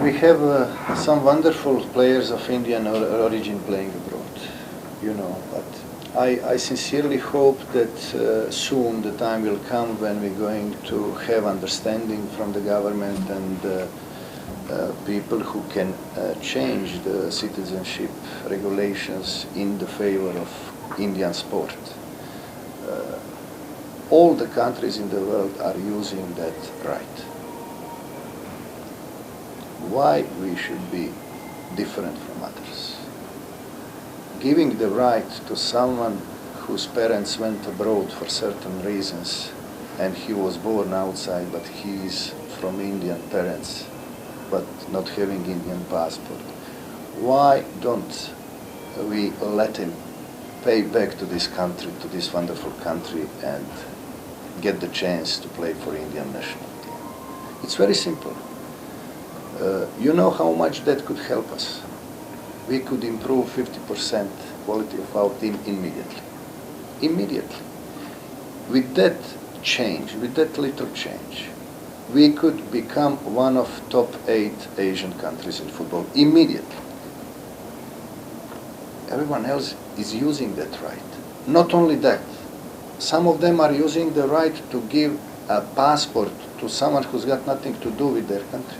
We have some wonderful players of Indian origin playing abroad, you know, but I sincerely hope that soon the time will come when we're going to have understanding from the government and people who can change the citizenship regulations in the favor of Indian sport. All the countries in the world are using that right. Why we should be different from others? Giving the right to someone whose parents went abroad for certain reasons and he was born outside but he is from Indian parents but not having Indian passport. Why don't we let him pay back to this country, to this wonderful country, and get the chance to play for Indian national team? It's very simple. You know how much that could help us. We could improve 50% quality of our team immediately. Immediately. With that change, with that little change, we could become one of top 8 Asian countries in football immediately. Everyone else is using that right. Not only that, some of them are using the right to give a passport to someone who's got nothing to do with their country,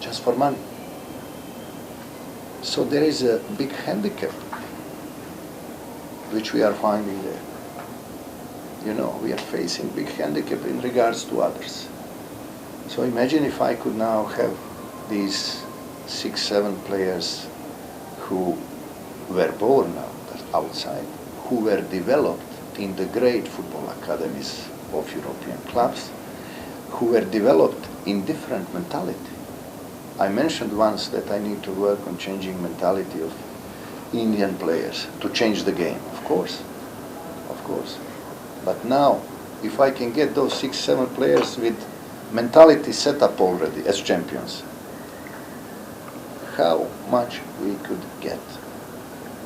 just for money. So there is a big handicap which we are finding there. You know, we are facing big handicap in regards to others. So imagine if I could now have these 6, 7 players who were born outside, who were developed in the great football academies of European clubs, who were developed in different mentality. I mentioned once that I need to work on changing mentality of Indian players to change the game, of course. But now, if I can get those 6, 7 players with mentality set up already as champions, how much we could get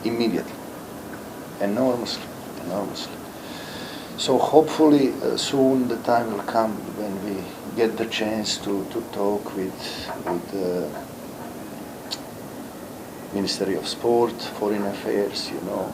immediately? Enormously. So hopefully soon the time will come when we get the chance to talk with the Ministry of Sport, Foreign Affairs, you know,